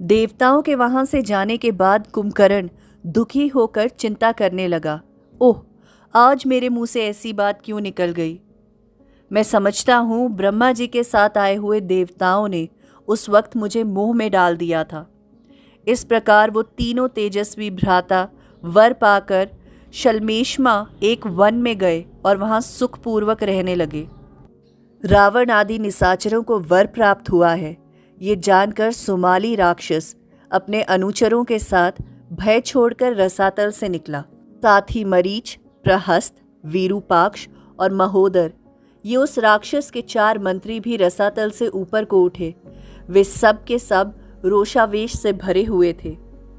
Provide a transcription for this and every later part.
देवताओं के वहां से जाने के बाद कुंभकर्ण दुखी होकर चिंता करने लगा। ओह, आज मेरे मुंह से ऐसी बात क्यों निकल गई। मैं समझता हूँ ब्रह्मा जी के साथ आए हुए देवताओं ने उस वक्त मुझे मोह में डाल दिया था। इस प्रकार वो तीनों तेजस्वी भ्राता वर पाकर शलमेशमा एक वन में गए और वहां सुखपूर्वक रहने लगे। रावण आदि निशाचरों को वर प्राप्त हुआ है, ये जानकर सुमाली राक्षस अपने अनुचरों के साथ भय छोड़कर रसातल से निकला। साथ ही मरीच, प्रहस्त, वीरूपाक्ष और महोदर, ये उस राक्षस के 4 मंत्री भी रसातल से ऊपर को उठे। वे सब के सब रोषावेश से भरे हुए थे।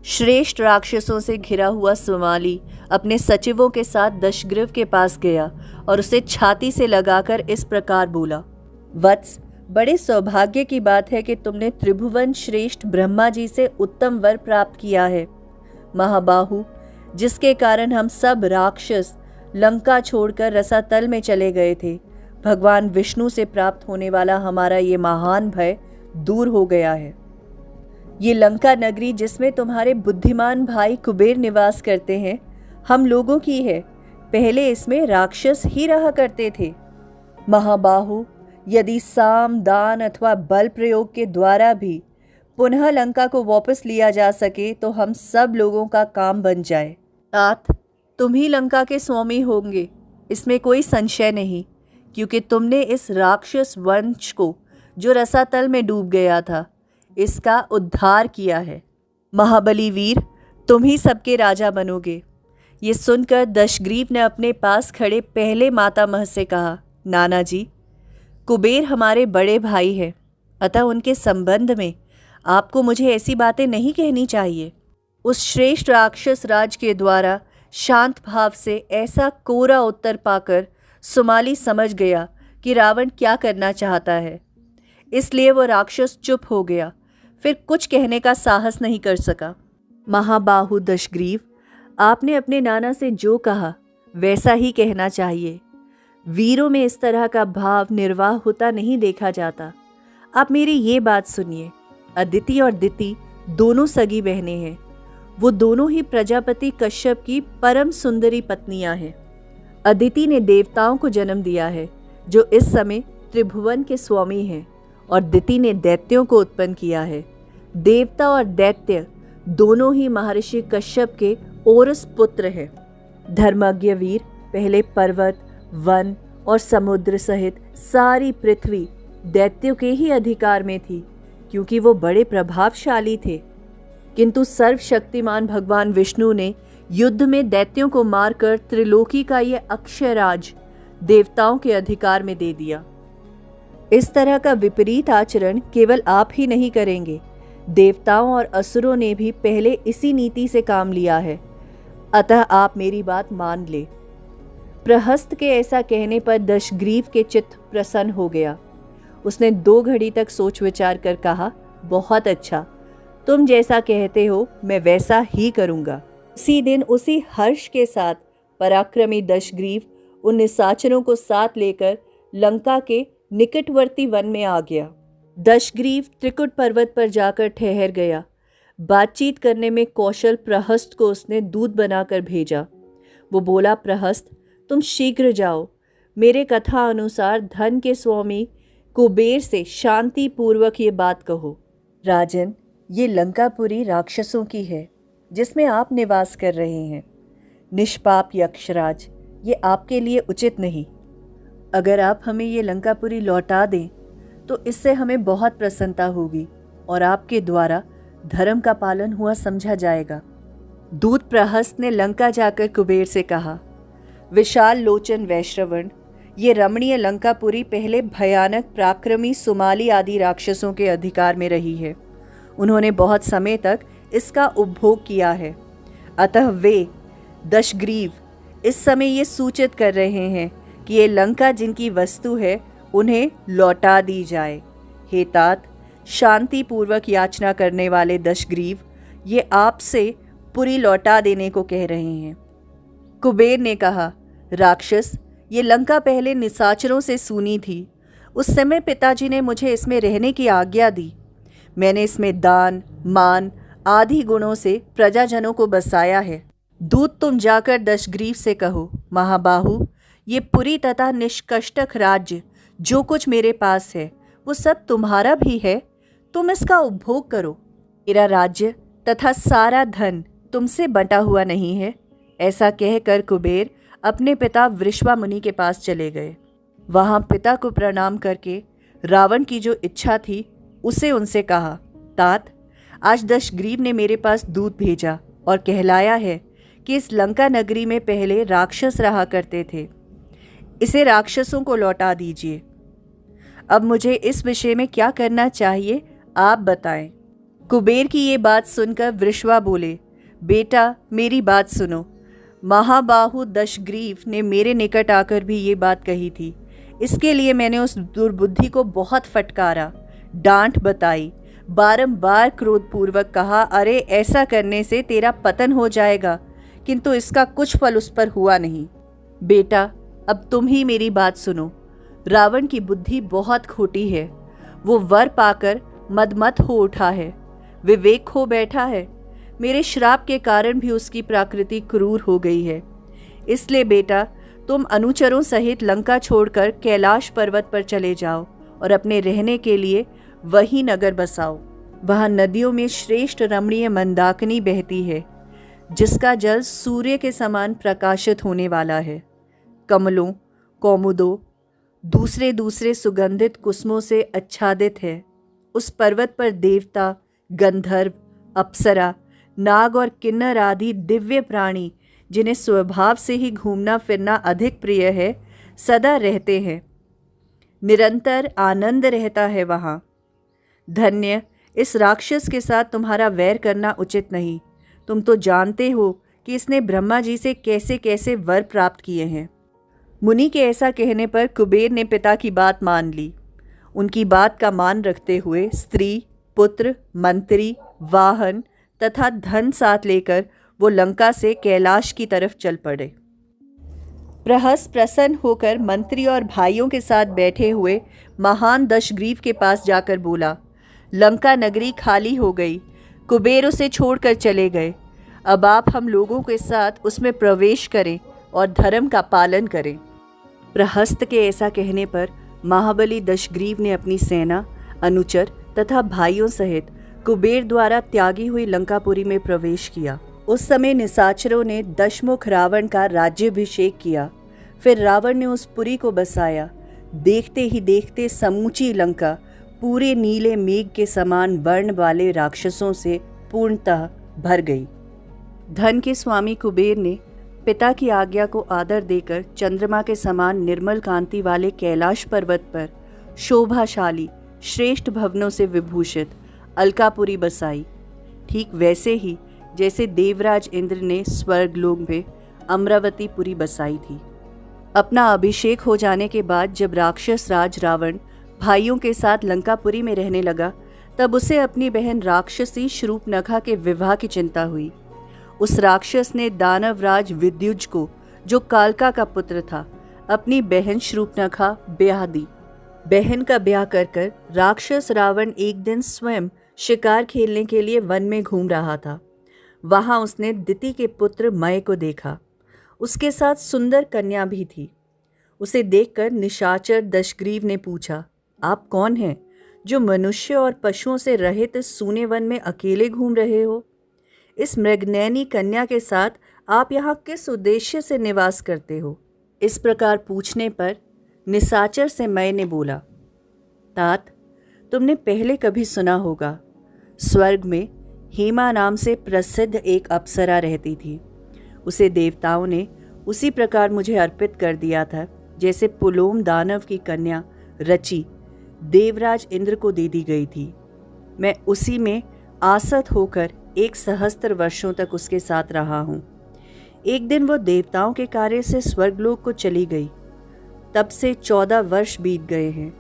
श्रेष्ठ राक्षसों से घिरा हुआ सुमाली अपने सचिवों के साथ दशग्रीव के पास गया और उसे छाती से लगाकर इस प्रकार बोला, वत्स, बड़े सौभाग्य की बात है कि तुमने त्रिभुवन श्रेष्ठ ब्रह्मा जी से उत्तम वर प्राप्त किया है। महाबाहु, जिसके कारण हम सब राक्षस लंका छोड़कर रसातल में चले गए थे, भगवान विष्णु से प्राप्त होने वाला हमारा ये महान भय दूर हो गया है। ये लंका नगरी जिसमें तुम्हारे बुद्धिमान भाई कुबेर निवास करते हैं, हम लोगों की है। पहले इसमें राक्षस ही रहा करते थे। महाबाहु, यदि साम दान अथवा बल प्रयोग के द्वारा भी पुनः लंका को वापस लिया जा सके तो हम सब लोगों का काम बन जाए। तात, तुम ही लंका के स्वामी होंगे, इसमें कोई संशय नहीं, क्योंकि तुमने इस राक्षस वंश को जो रसातल में डूब गया था, इसका उद्धार किया है। महाबली वीर, तुम ही सबके राजा बनोगे। ये सुनकर दशग्रीव ने अपने पास खड़े पहले मातामह से कहा, नाना जी, कुबेर हमारे बड़े भाई हैं, अतः उनके संबंध में आपको मुझे ऐसी बातें नहीं कहनी चाहिए। उस श्रेष्ठ राक्षस राज के द्वारा शांत भाव से ऐसा कोरा उत्तर पाकर सुमाली समझ गया कि रावण क्या करना चाहता है। इसलिए वो राक्षस चुप हो गया, फिर कुछ कहने का साहस नहीं कर सका। महाबाहु दशग्रीव, आपने अपने नाना से जो कहा वैसा ही कहना चाहिए। वीरों में इस तरह का भाव निर्वाह होता नहीं देखा जाता। आप मेरी ये बात सुनिए। अदिति और दिति दोनों सगी बहनें हैं। वो दोनों ही प्रजापति कश्यप की परम सुंदरी पत्नियां हैं। अदिति ने देवताओं को जन्म दिया है, जो इस समय त्रिभुवन के स्वामी हैं, और दिति ने दैत्यों को उत्पन्न किया है। देवता और दैत्य दोनों ही महर्षि कश्यप के ओरस पुत्र हैं। धर्मज्ञ वीर, पहले पर्वत, वन और समुद्र सहित सारी पृथ्वी दैत्यों के ही अधिकार में थी, क्योंकि वो बड़े प्रभावशाली थे। किंतु सर्वशक्तिमान भगवान विष्णु ने युद्ध में दैत्यों को मारकर त्रिलोकी का ये अक्षय राज देवताओं के अधिकार में दे दिया। इस तरह का विपरीत आचरण केवल आप ही नहीं करेंगे, देवताओं और असुरों ने भी पहले इसी नीति से काम लिया है। अतः आप मेरी बात मान ले। प्रहस्त के ऐसा कहने पर दशग्रीव के चित्त प्रसन्न हो गया। उसने 2 घड़ी तक सोच विचार कर कहा, बहुत अच्छा, तुम जैसा कहते हो मैं वैसा ही करूँगा। उसी दिन उसी हर्ष के साथ पराक्रमी दशग्रीव उन निशाचरों को साथ लेकर लंका के निकटवर्ती वन में आ गया। दशग्रीव त्रिकुट पर्वत पर जाकर ठहर गया। बातचीत करने में कौशल प्रहस्त को उसने दूत बनाकर भेजा। वो बोला, प्रहस्त, तुम शीघ्र जाओ, मेरे कथा अनुसार धन के स्वामी कुबेर से शांति पूर्वक ये बात कहो। राजन, ये लंकापुरी राक्षसों की है, जिसमें आप निवास कर रहे हैं। निष्पाप यक्षराज, ये आपके लिए उचित नहीं। अगर आप हमें ये लंकापुरी लौटा दें तो इससे हमें बहुत प्रसन्नता होगी और आपके द्वारा धर्म का पालन हुआ समझा जाएगा। दूत प्रहस्त ने लंका जाकर कुबेर से कहा, विशाल लोचन वैश्रवण, ये रमणीय लंकापुरी पहले भयानक पराक्रमी सुमाली आदि राक्षसों के अधिकार में रही है। उन्होंने बहुत समय तक इसका उपभोग किया है। अतः वे दशग्रीव इस समय ये सूचित कर रहे हैं कि ये लंका जिनकी वस्तु है उन्हें लौटा दी जाए। हे तात, शांति पूर्वक याचना करने वाले दशग्रीव, ये आपसे पुरी लौटा देने को कह रहे हैं। कुबेर ने कहा, राक्षस, ये लंका पहले निशाचरों से सूनी थी। उस समय पिताजी ने मुझे इसमें रहने की आज्ञा दी। मैंने इसमें दान, मान आदि गुणों से प्रजाजनों को बसाया है। दूत तुम जाकर दशग्रीव से कहो, महाबाहु, ये पुरी तथा निष्कष्टक राज्य जो कुछ मेरे पास है वो सब तुम्हारा भी है, तुम इसका उपभोग करो। मेरा राज्य तथा सारा धन तुमसे बंटा हुआ नहीं है। ऐसा कहकर कुबेर अपने पिता वृषवा मुनि के पास चले गए। वहां पिता को प्रणाम करके रावण की जो इच्छा थी उसे उनसे कहा, तात, आज दशग्रीव ने मेरे पास दूत भेजा और कहलाया है कि इस लंका नगरी में पहले राक्षस रहा करते थे, इसे राक्षसों को लौटा दीजिए। अब मुझे इस विषय में क्या करना चाहिए आप बताएं। कुबेर की ये बात सुनकर वृषवा बोले, बेटा मेरी बात सुनो। महाबाहु दशग्रीव ने मेरे निकट आकर भी ये बात कही थी। इसके लिए मैंने उस दुर्बुद्धि को बहुत फटकारा, डांट बताई, बारंबार क्रोधपूर्वक कहा, अरे ऐसा करने से तेरा पतन हो जाएगा, किंतु इसका कुछ फल उस पर हुआ नहीं। बेटा अब तुम ही मेरी बात सुनो। रावण की बुद्धि बहुत खोटी है। वो वर पाकर मदमत हो उठा है, विवेक खो बैठा है। मेरे श्राप के कारण भी उसकी प्रकृति क्रूर हो गई है। इसलिए बेटा तुम अनुचरों सहित लंका छोड़कर कैलाश पर्वत पर चले जाओ और अपने रहने के लिए वही नगर बसाओ। वहाँ नदियों में श्रेष्ठ रमणीय मंदाकिनी बहती है, जिसका जल सूर्य के समान प्रकाशित होने वाला है। कमलों, कौमुदों, दूसरे दूसरे सुगंधित कुसुमों से आच्छादित है। उस पर्वत पर देवता, गंधर्व, अप्सरा, नाग और किन्नर आदि दिव्य प्राणी, जिन्हें स्वभाव से ही घूमना फिरना अधिक प्रिय है, सदा रहते हैं। निरंतर आनंद रहता है वहाँ। धन्य, इस राक्षस के साथ तुम्हारा वैर करना उचित नहीं। तुम तो जानते हो कि इसने ब्रह्मा जी से कैसे कैसे वर प्राप्त किए हैं। मुनि के ऐसा कहने पर कुबेर ने पिता की बात मान ली। उनकी बात का मान रखते हुए स्त्री, पुत्र, मंत्री, वाहन तथा धन साथ लेकर वो लंका से कैलाश की तरफ चल पड़े। प्रहस प्रसन्न होकर मंत्री और भाइयों के साथ बैठे हुए महान दशग्रीव के पास जाकर बोला, लंका नगरी खाली हो गई, कुबेर उसे छोड़कर चले गए। अब आप हम लोगों के साथ उसमें प्रवेश करें और धर्म का पालन करें। प्रहस्त के ऐसा कहने पर महाबली दशग्रीव ने अपनी सेना, अनुचर तथा भाइयों सहित कुबेर द्वारा त्यागी हुई लंकापुरी में प्रवेश किया। उस समय निशाचरों ने दशमुख रावण का राज्याभिषेक किया। फिर रावण ने उस पुरी को बसाया। देखते ही देखते समूची लंका पूरे नीले मेघ के समान वर्ण वाले राक्षसों से पूर्णतः भर गई। धन के स्वामी कुबेर ने पिता की आज्ञा को आदर देकर चंद्रमा के समान निर्मल कांति वाले कैलाश पर्वत पर शोभाशाली श्रेष्ठ भवनों से विभूषित अलकापुरी बसाई। ठीक वैसे ही जैसे देवराज इंद्र ने स्वर्गलोक में अमरावतीपुरी बसाई थी। अपना अभिषेक हो जाने के बाद जब राक्षस राज रावण भाइयों के साथ लंकापुरी में रहने लगा, तब उसे अपनी बहन राक्षसी शूर्पणखा के विवाह की चिंता हुई। उस राक्षस ने दानवराज विद्युज को, जो कालका का पुत्र था, अपनी बहन शूर्पणखा ब्याह दी। बहन का ब्याह कर राक्षस रावण एक दिन स्वयं शिकार खेलने के लिए वन में घूम रहा था। वहां उसने दिति के पुत्र मय को देखा। उसके साथ सुंदर कन्या भी थी। उसे देखकर निशाचर दशग्रीव ने पूछा, आप कौन हैं जो मनुष्य और पशुओं से रहित सूने वन में अकेले घूम रहे हो? इस मृगनयनी कन्या के साथ आप यहाँ किस उद्देश्य से निवास करते हो? इस प्रकार पूछने पर निशाचर से मय ने बोला, तात, तुमने पहले कभी सुना होगा, स्वर्ग में हेमा नाम से प्रसिद्ध एक अप्सरा रहती थी। उसे देवताओं ने उसी प्रकार मुझे अर्पित कर दिया था जैसे पुलोम दानव की कन्या रचि देवराज इंद्र को दे दी गई थी। मैं उसी में आसक्त होकर 1 सहस्त्र वर्षों तक उसके साथ रहा हूँ। एक दिन वो देवताओं के कार्य से स्वर्गलोक को चली गई। तब से 14 वर्ष बीत गए हैं।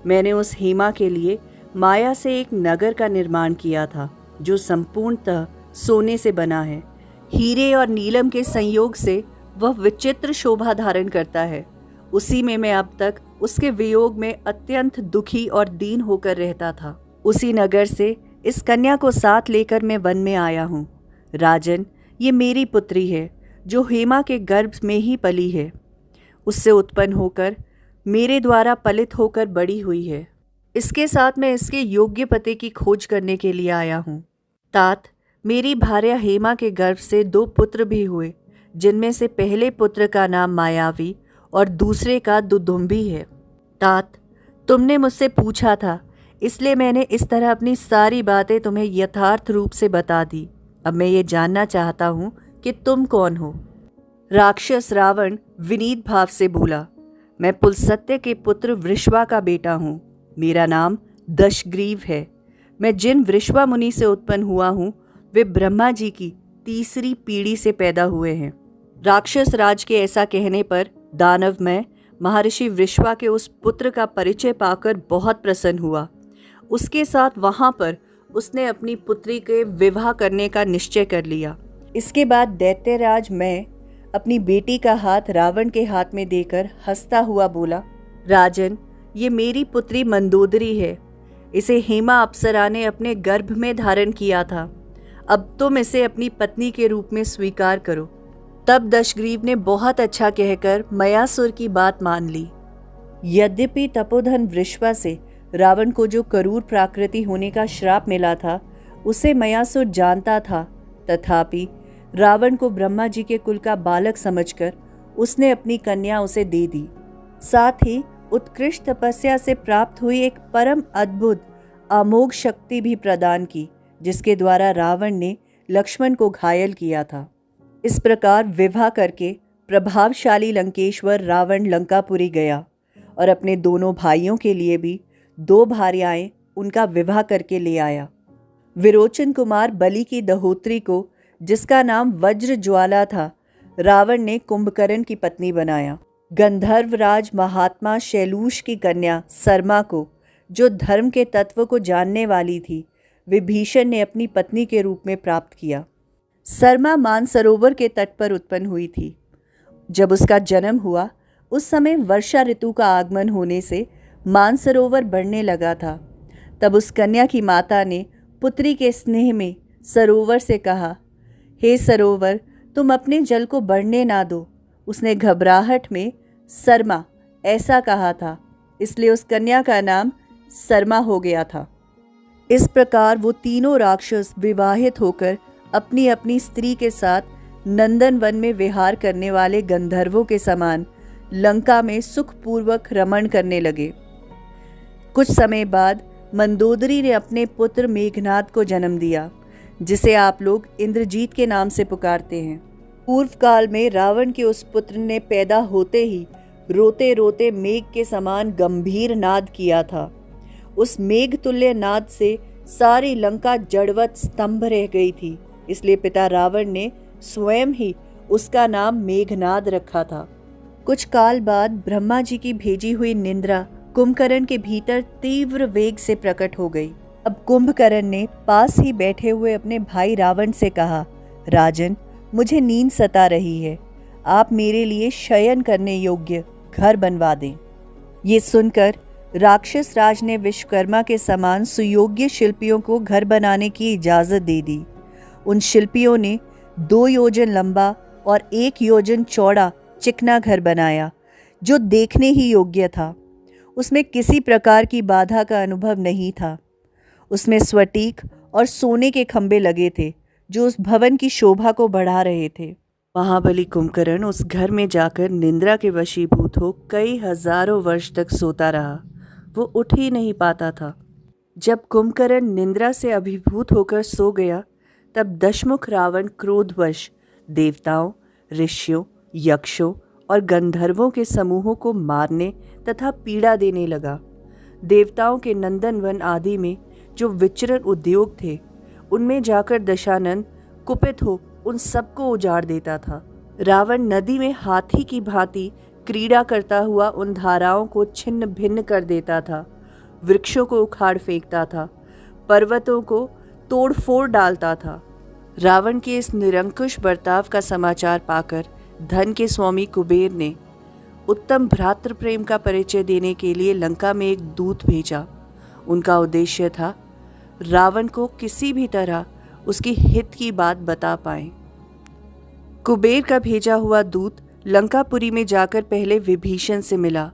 मैंने उस हेमा के लिए माया से एक नगर का निर्माण किया था जो संपूर्णतः सोने से बना है। हीरे और नीलम के संयोग से वह विचित्र शोभा धारण करता है। उसी में मैं अब तक उसके वियोग में अत्यंत दुखी और दीन होकर रहता था। उसी नगर से इस कन्या को साथ लेकर मैं वन में आया हूँ। राजन, ये मेरी पुत्री है जो हेमा के गर्भ में ही पली है। उससे उत्पन्न होकर मेरे द्वारा पलित होकर बड़ी हुई है। इसके साथ मैं इसके योग्य पति की खोज करने के लिए आया हूँ। तात, मेरी भार्या हेमा के गर्भ से 2 पुत्र भी हुए, जिनमें से पहले पुत्र का नाम मायावी और दूसरे का दुदुम्बी है। तात, तुमने मुझसे पूछा था, इसलिए मैंने इस तरह अपनी सारी बातें तुम्हें यथार्थ रूप से बता दी। अब मैं ये जानना चाहता हूँ कि तुम कौन हो। राक्षस रावण विनीत भाव से बोला, मैं पुलसत्य के पुत्र वृषवा का बेटा हूँ। मेरा नाम दशग्रीव है। मैं जिन वृषवा मुनि से उत्पन्न हुआ हूँ वे ब्रह्मा जी की तीसरी पीढ़ी से पैदा हुए हैं। राक्षस राज के ऐसा कहने पर दानवमय महर्षि वृषवा के उस पुत्र का परिचय पाकर बहुत प्रसन्न हुआ। उसके साथ वहां पर उसने अपनी पुत्री के विवाह करने का निश्चय कर लिया। इसके बाद दैत्यराज मैं अपनी बेटी का हाथ रावण के हाथ में देकर हंसता हुआ बोला, राजन, ये मेरी पुत्री मंदोदरी है। इसे हेमा अप्सरा ने अपने गर्भ में धारण किया था। अब तुम इसे अपनी पत्नी के रूप में स्वीकार करो। तब दशग्रीव ने बहुत अच्छा कहकर मयासुर की बात मान ली। यद्यपि तपोधन वृषवा से रावण को जो क्रूर प्राकृति होने का श्राप मिला था उसे मयासुर जानता था, तथापि रावण को ब्रह्मा जी के कुल का बालक समझकर उसने अपनी कन्या उसे दे दी। साथ ही उत्कृष्ट तपस्या से प्राप्त हुई एक परम अद्भुत अमोघ शक्ति भी प्रदान की, जिसके द्वारा रावण ने लक्ष्मण को घायल किया था। इस प्रकार विवाह करके प्रभावशाली लंकेश्वर रावण लंकापुरी गया और अपने दोनों भाइयों के लिए भी 2 भार्याएं उनका विवाह करके ले आया। विरोचन कुमार बलि की दहोत्री को, जिसका नाम वज्र ज्वाला था, रावण ने कुंभकर्ण की पत्नी बनाया। गंधर्वराज महात्मा शैलूष की कन्या सरमा को, जो धर्म के तत्व को जानने वाली थी, विभीषण ने अपनी पत्नी के रूप में प्राप्त किया। सरमा मानसरोवर के तट पर उत्पन्न हुई थी। जब उसका जन्म हुआ उस समय वर्षा ऋतु का आगमन होने से मानसरोवर बढ़ने लगा था। तब उस कन्या की माता ने पुत्री के स्नेह में सरोवर से कहा, हे सरोवर, तुम अपने जल को बढ़ने ना दो। उसने घबराहट में सरमा ऐसा कहा था, इसलिए उस कन्या का नाम सरमा हो गया था। इस प्रकार वो तीनों राक्षस विवाहित होकर अपनी अपनी स्त्री के साथ नंदनवन में विहार करने वाले गंधर्वों के समान लंका में सुखपूर्वक रमण करने लगे। कुछ समय बाद मंदोदरी ने अपने पुत्र मेघनाद को जन्म दिया, जिसे आप लोग इंद्रजीत के नाम से पुकारते हैं। पूर्व काल में रावण के उस पुत्र ने पैदा होते ही रोते रोते मेघ के समान गंभीर नाद किया था। उस मेघ तुल्य नाद से सारी लंका जड़वत स्तंभ रह गई थी, इसलिए पिता रावण ने स्वयं ही उसका नाम मेघनाद रखा था। कुछ काल बाद ब्रह्मा जी की भेजी हुई निंद्रा कुंभकर्ण के भीतर तीव्र वेग से प्रकट हो गई। अब कुंभकर्ण ने पास ही बैठे हुए अपने भाई रावण से कहा, राजन, मुझे नींद सता रही है, आप मेरे लिए शयन करने योग्य घर बनवा दें। ये सुनकर राक्षस राज ने विश्वकर्मा के समान सुयोग्य शिल्पियों को घर बनाने की इजाजत दे दी। उन शिल्पियों ने 2 योजन लंबा और 1 योजन चौड़ा चिकना घर बनाया, जो देखने ही योग्य था। उसमें किसी प्रकार की बाधा का अनुभव नहीं था। उसमें स्फटिक और सोने के खंभे लगे थे, जो उस भवन की शोभा को बढ़ा रहे थे। महाबली कुंभकर्ण उस घर में जाकर निंद्रा के वशीभूत हो कई हजारों वर्ष तक सोता रहा। वो उठ ही नहीं पाता था। जब कुंभकर्ण निंद्रा से अभिभूत होकर सो गया, तब दशमुख रावण क्रोधवश देवताओं, ऋषियों, यक्षों और गंधर्वों के समूहों को मारने तथा पीड़ा देने लगा। देवताओं के नंदनवन आदि में जो विचरण उद्योग थे, उनमें जाकर दशानन कुपित हो उन सबको उजाड़ देता था। रावण नदी में हाथी की भांति क्रीड़ा करता हुआ उन धाराओं को छिन्न भिन्न कर देता था, वृक्षों को उखाड़ फेंकता था, पर्वतों को तोड़ फोड़ डालता था। रावण के इस निरंकुश बर्ताव का समाचार पाकर धन के स्वामी कुबेर ने उत्तम भ्रातृ प्रेम का परिचय देने के लिए लंका में एक दूत भेजा। उनका उद्देश्य था रावण को किसी भी तरह उसकी हित की बात बता पाएं। कुबेर का भेजा हुआ दूत लंकापुरी में जाकर पहले विभीषण से मिला।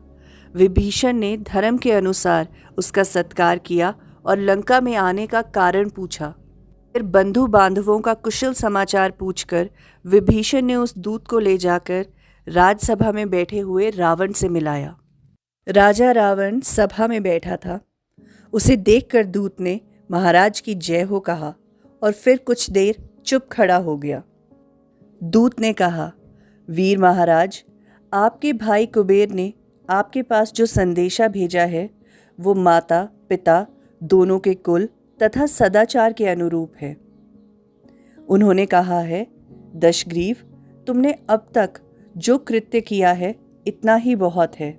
विभीषण ने धर्म के अनुसार उसका सत्कार किया और लंका में आने का कारण पूछा। फिर बंधु बांधवों का कुशल समाचार पूछकर विभीषण ने उस दूत को ले जाकर राजसभा में बैठे हुए रावण से मिलाया। राजा रावण सभा में बैठा था। उसे देखकर दूत ने महाराज की जय हो कहा और फिर कुछ देर चुप खड़ा हो गया। दूत ने कहा, वीर महाराज, आपके भाई कुबेर ने आपके पास जो संदेशा भेजा है वो माता पिता दोनों के कुल तथा सदाचार के अनुरूप है। उन्होंने कहा है, दशग्रीव, तुमने अब तक जो कृत्य किया है इतना ही बहुत है।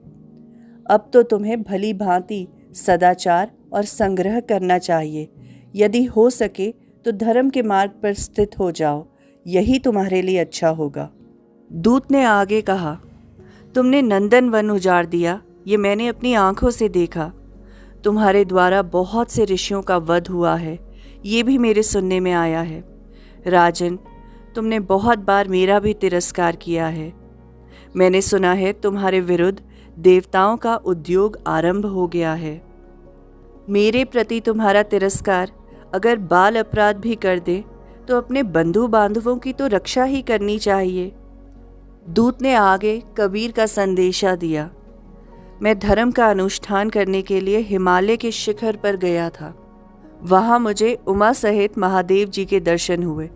अब तो तुम्हें भली भांति सदाचार और संग्रह करना चाहिए। यदि हो सके तो धर्म के मार्ग पर स्थित हो जाओ, यही तुम्हारे लिए अच्छा होगा। दूत ने आगे कहा, तुमने नंदन वन उजाड़ दिया, ये मैंने अपनी आंखों से देखा। तुम्हारे द्वारा बहुत से ऋषियों का वध हुआ है, ये भी मेरे सुनने में आया है। राजन, तुमने बहुत बार मेरा भी तिरस्कार किया है। मैंने सुना है तुम्हारे विरुद्ध देवताओं का उद्योग आरंभ हो गया है। मेरे प्रति तुम्हारा तिरस्कार अगर बाल अपराध भी कर दे तो अपने बंधु बांधवों की तो रक्षा ही करनी चाहिए। दूत ने आगे कबीर का संदेशा दिया। मैं धर्म का अनुष्ठान करने के लिए हिमालय के शिखर पर गया था। वहाँ मुझे उमा सहित महादेव जी के दर्शन हुए।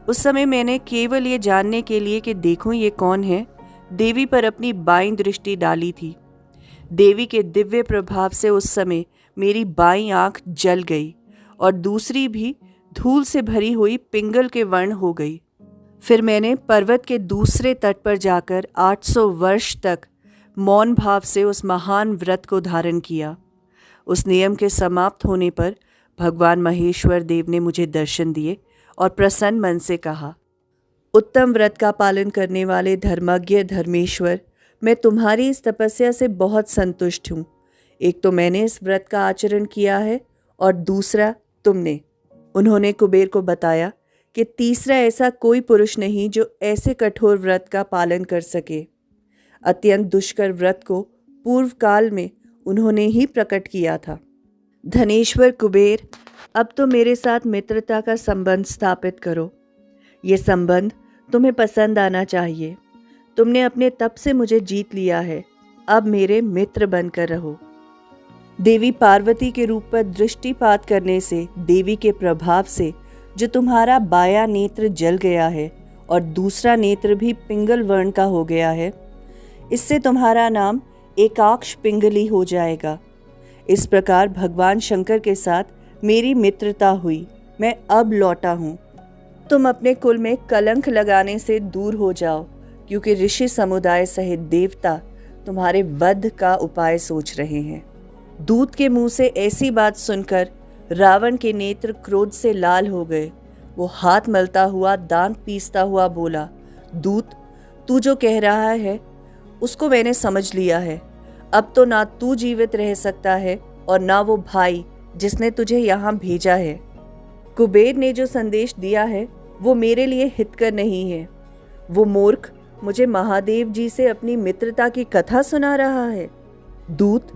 उस समय मैंने केवल ये जानने के लिए कि देखूं ये कौन है, देवी पर अपनी बाईं दृष्टि डाली थी। देवी के दिव्य प्रभाव से उस समय मेरी बाईं आंख जल गई और दूसरी भी धूल से भरी हुई पिंगल के वर्ण हो गई। फिर मैंने पर्वत के दूसरे तट पर जाकर 800 वर्ष तक मौन भाव से उस महान व्रत को धारण किया। उस नियम के समाप्त होने पर भगवान महेश्वर देव ने मुझे दर्शन दिए और प्रसन्न मन से कहा, उत्तम व्रत का पालन करने वाले धर्मज्ञ धर्मेश्वर, मैं तुम्हारी इस तपस्या से बहुत संतुष्ट हूँ। एक तो मैंने इस व्रत का आचरण किया है और दूसरा तुमने। उन्होंने कुबेर को बताया कि तीसरा ऐसा कोई पुरुष नहीं जो ऐसे कठोर व्रत का पालन कर सके। अत्यंत दुष्कर व्रत को पूर्व काल में उन्होंने ही प्रकट किया था। धनेश्वर कुबेर, अब तो मेरे साथ मित्रता का संबंध स्थापित करो। ये संबंध तुम्हें पसंद आना चाहिए। तुमने अपने तप से मुझे जीत लिया है, अब मेरे मित्र बनकर रहो। देवी पार्वती के रूप पर दृष्टिपात करने से, देवी के प्रभाव से जो तुम्हारा बायां नेत्र जल गया है और दूसरा नेत्र भी पिंगल वर्ण का हो गया है, इससे तुम्हारा नाम एकाक्ष पिंगली हो जाएगा। इस प्रकार भगवान शंकर के साथ मेरी मित्रता हुई। मैं अब लौटा हूँ। तुम अपने कुल में कलंक लगाने से दूर हो जाओ, क्योंकि ऋषि समुदाय सहित देवता तुम्हारे वध का उपाय सोच रहे हैं। दूत के मुंह से ऐसी बात सुनकर रावण के नेत्र क्रोध से लाल हो गए। वो हाथ मलता हुआ, दांत पीसता हुआ बोला, दूत, तू जो कह रहा है उसको मैंने समझ लिया है। अब तो ना तू जीवित रह सकता है और ना वो भाई जिसने तुझे यहाँ भेजा है। कुबेर ने जो संदेश दिया है वो मेरे लिए हितकर नहीं है। वो मूर्ख मुझे महादेव जी से अपनी मित्रता की कथा सुना रहा है। दूत,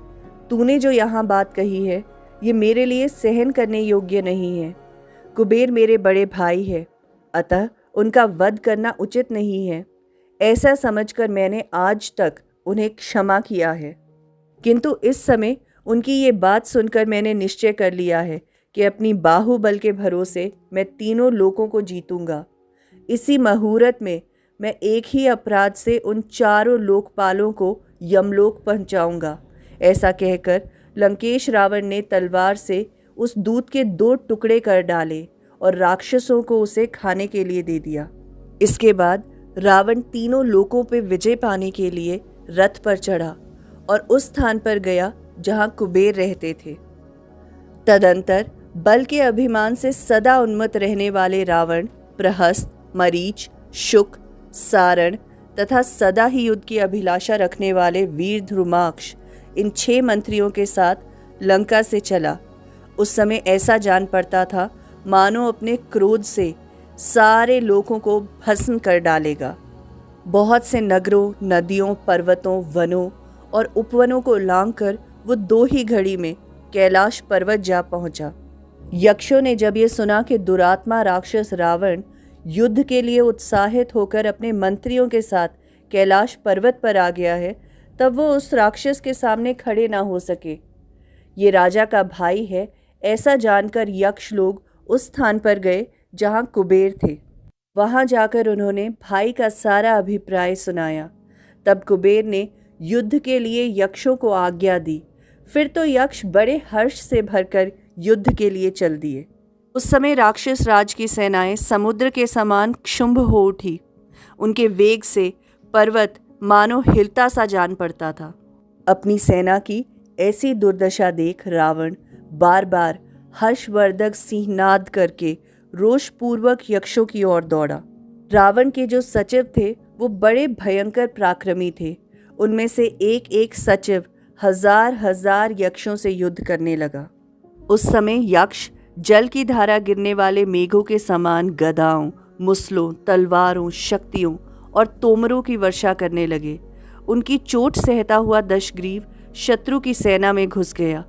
तूने जो यहाँ बात कही है ये मेरे लिए सहन करने योग्य नहीं है। कुबेर मेरे बड़े भाई है, अतः उनका वध करना उचित नहीं है। ऐसा समझकर मैंने आज तक उन्हें क्षमा किया है, किंतु इस समय उनकी ये बात सुनकर मैंने निश्चय कर लिया है कि अपनी बाहुबल के भरोसे मैं तीनों लोकों को जीतूंगा। इसी मुहूर्त में मैं एक ही अपराध से उन चारों लोकपालों को यमलोक पहुंचाऊंगा। ऐसा कहकर लंकेश रावण ने तलवार से उस दूत के 2 टुकड़े कर डाले और राक्षसों को उसे खाने के लिए दे दिया। इसके बाद रावण तीनों लोकों पे विजय पाने के लिए रथ पर चढ़ा और उस स्थान पर गया जहां कुबेर रहते थे। तदंतर बल के अभिमान से सदा उन्मत्त रहने वाले रावण प्रहस्त, मरीच, शुक, सारण तथा सदा ही युद्ध की अभिलाषा रखने वाले वीर ध्रुमाक्ष इन 6 मंत्रियों के साथ लंका से चला उस समय ऐसा जान पड़ता था मानो अपने क्रोध से सारे लोगों को भस्म कर डालेगा। बहुत से नगरों, नदियों, पर्वतों, वनों और उपवनों को लांघकर वो 2 ही घड़ी में कैलाश पर्वत जा पहुंचा। यक्षों ने जब ये सुना कि दुरात्मा राक्षस रावण युद्ध के लिए उत्साहित होकर अपने मंत्रियों के साथ कैलाश पर्वत पर आ गया है, तब वो उस राक्षस के सामने खड़े ना हो सके। ये राजा का भाई है, ऐसा जानकर यक्ष लोग उस स्थान पर गए जहाँ कुबेर थे। वहाँ जाकर उन्होंने भाई का सारा अभिप्राय सुनाया। तब कुबेर ने युद्ध के लिए यक्षों को आज्ञा दी। फिर तो यक्ष बड़े हर्ष से भरकर युद्ध के लिए चल दिए। उस समय राक्षस राज की सेनाएं समुद्र के समान क्षुंभ हो उठी। उनके वेग से पर्वत मानो हिलता सा जान पड़ता था। अपनी सेना की ऐसी दुर्दशा देख रावण बार बार हर्षवर्धक सिंहनाद करके रोषपूर्वक यक्षों की ओर दौड़ा। रावण के जो सचिव थे वो बड़े भयंकर पराक्रमी थे। उनमें से एक एक सचिव हजार हजार यक्षों से युद्ध करने लगा। उस समय यक्ष जल की धारा गिरने वाले मेघों के समान गदाओं, मुसलों, तलवारों, शक्तियों और तोमरों की वर्षा करने लगे। उनकी चोट सहता हुआ दशग्रीव शत्रु की सेना में घुस गया।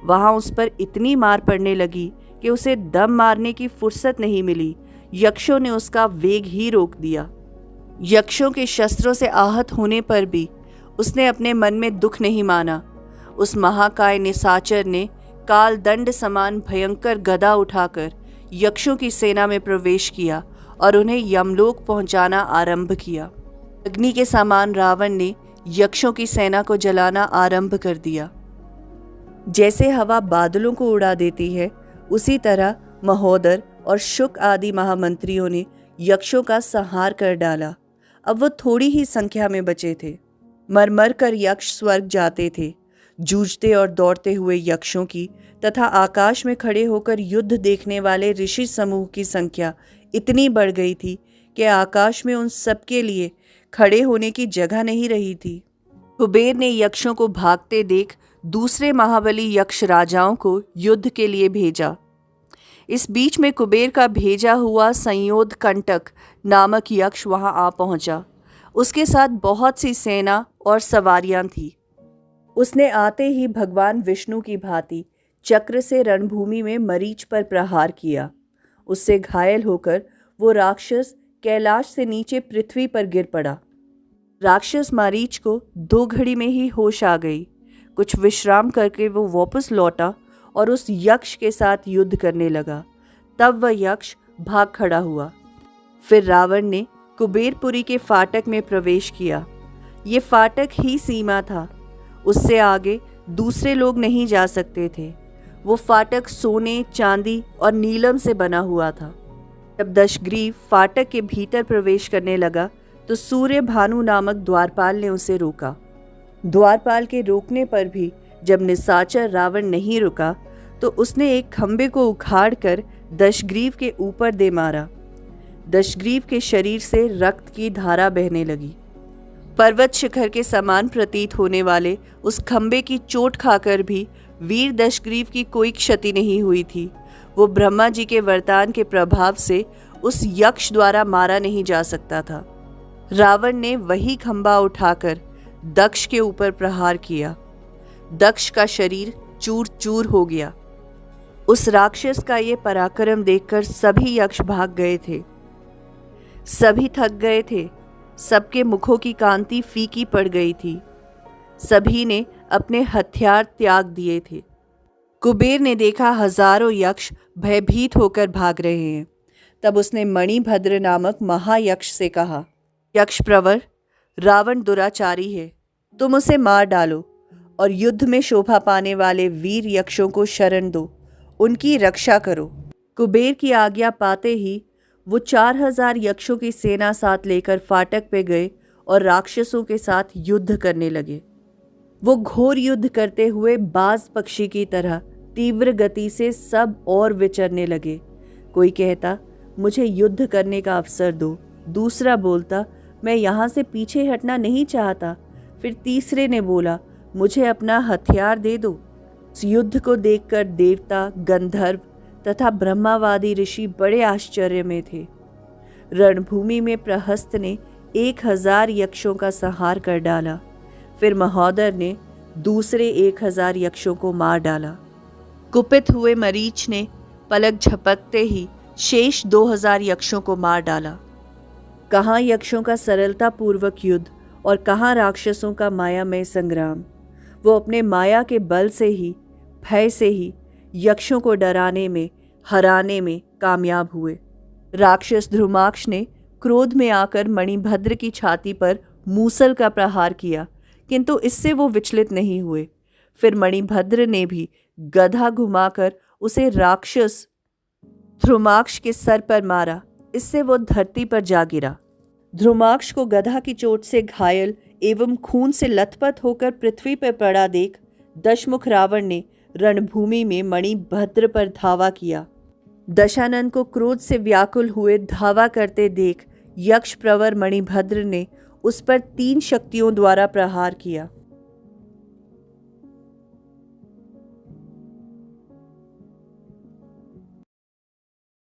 वहां उस पर इतनी मार पड़ने लगी कि उसे दम मारने की फुर्सत नहीं मिली। यक्षों ने उसका वेग ही रोक दिया। यक्षों के शस्त्रों से आहत होने पर भी उसने अपने मन में दुख नहीं माना। उस महाकाय निशाचर ने काल दंड समान भयंकर गदा उठाकर यक्षों की सेना में प्रवेश किया और उन्हें यमलोक पहुंचाना आरंभ किया। अग्नि के समान रावण ने यक्षों की सेना को जलाना आरंभ कर दिया। जैसे हवा बादलों को उड़ा देती है, उसी तरह महोदर और शुक आदि महामंत्रियों ने यक्षों का संहार कर डाला। अब वो थोड़ी ही संख्या में बचे थे। मर कर यक्ष स्वर्ग जाते थे। जूझते और दौड़ते हुए यक्षों की तथा आकाश में खड़े होकर युद्ध देखने वाले ऋषि समूह की संख्या इतनी बढ़ गई थी कि आकाश में उन सबके लिए खड़े होने की जगह नहीं रही थी। कुबेर ने यक्षों को भागते देख दूसरे महाबली यक्ष राजाओं को युद्ध के लिए भेजा। इस बीच में कुबेर का भेजा हुआ संयोद कंटक नामक यक्ष वहां आ पहुंचा। उसके साथ बहुत सी सेना और सवारियां थी। उसने आते ही भगवान विष्णु की भांति चक्र से रणभूमि में मरीच पर प्रहार किया। उससे घायल होकर वो राक्षस कैलाश से नीचे पृथ्वी पर गिर पड़ा। राक्षस मारीच को 2 घड़ी में ही होश आ गई। कुछ विश्राम करके वो वापस लौटा और उस यक्ष के साथ युद्ध करने लगा। तब वह यक्ष भाग खड़ा हुआ। फिर रावण ने कुबेरपुरी के फाटक में प्रवेश किया। ये फाटक ही सीमा था। उससे आगे दूसरे लोग नहीं जा सकते थे। वो फाटक सोने, चांदी और नीलम से बना हुआ था। जब दशग्रीव फाटक के भीतर प्रवेश करने लगा तो सूर्य भानु नामक द्वारपाल ने उसे रोका। द्वारपाल के रोकने पर भी जब निशाचर रावण नहीं रुका तो उसने एक खंबे को उखाड़कर दशग्रीव के ऊपर दे मारा। दशग्रीव के शरीर से रक्त की धारा बहने लगी। पर्वत शिखर के समान प्रतीत होने वाले उस खंबे की चोट खाकर भी वीर दशग्रीव की कोई क्षति नहीं हुई थी। वो ब्रह्मा जी के वरदान के प्रभाव से उस यक्ष द्वारा मारा नहीं जा सकता था। रावण ने वही खंबा उठाकर दक्ष के ऊपर प्रहार किया। दक्ष का शरीर चूर चूर हो गया। उस राक्षस का ये पराक्रम देखकर सभी यक्ष भाग गए थे। सभी थक गए थे। सबके मुखों की कांति फीकी पड़ गई थी। सभी ने अपने हथियार त्याग दिए थे। कुबेर ने देखा हजारों यक्ष भयभीत होकर भाग रहे हैं। तब उसने मणिभद्र नामक महायक्ष से कहा, यक्ष प्रवर, रावण दुराचारी है, तुम उसे मार डालो और युद्ध में शोभा पाने वाले वीर यक्षों को शरण दो, उनकी रक्षा करो। कुबेर की आज्ञा पाते ही वो 4000 यक्षों की सेना साथ लेकर फाटक पे गए और राक्षसों के साथ युद्ध करने लगे। वो घोर युद्ध करते हुए बाज पक्षी की तरह तीव्र गति से सब और विचरने लगे। कोई कहता, मुझे युद्ध करने का अवसर दो। दूसरा बोलता, मैं यहाँ से पीछे हटना नहीं चाहता। फिर तीसरे ने बोला, मुझे अपना हथियार दे दो। इस युद्ध को देखकर देवता, गंधर्व तथा ब्रह्मावादी ऋषि बड़े आश्चर्य में थे। रणभूमि में प्रहस्त ने 1000 यक्षों का संहार कर डाला। फिर महोदर ने दूसरे 1000 यक्षों को मार डाला। कुपित हुए मरीच ने पलक झपकते ही शेष 2000 यक्षों को मार डाला। कहाँ यक्षों का सरलता पूर्वक युद्ध और कहाँ राक्षसों का मायामय संग्राम। वो अपने माया के बल से ही, भय से ही यक्षों को डराने में, हराने में कामयाब हुए। राक्षस ध्रुमाक्ष ने क्रोध में आकर मणिभद्र की छाती पर मूसल का प्रहार किया, किंतु इससे वो विचलित नहीं हुए। फिर मणिभद्र ने भी गधा घुमाकर उसे राक्षस ध्रुमाक्ष के सर पर मारा। इससे वो धरती पर जा गिरा। ध्रुमाक्ष को गधा की चोट से घायल एवं खून से लथपथ होकर पृथ्वी पर पड़ा देख दशमुख रावण ने रणभूमि में मणिभद्र पर धावा किया। दशानन को क्रोध से व्याकुल हुए धावा करते देख यक्ष प्रवर मणिभद्र ने उस पर 3 शक्तियों द्वारा प्रहार किया।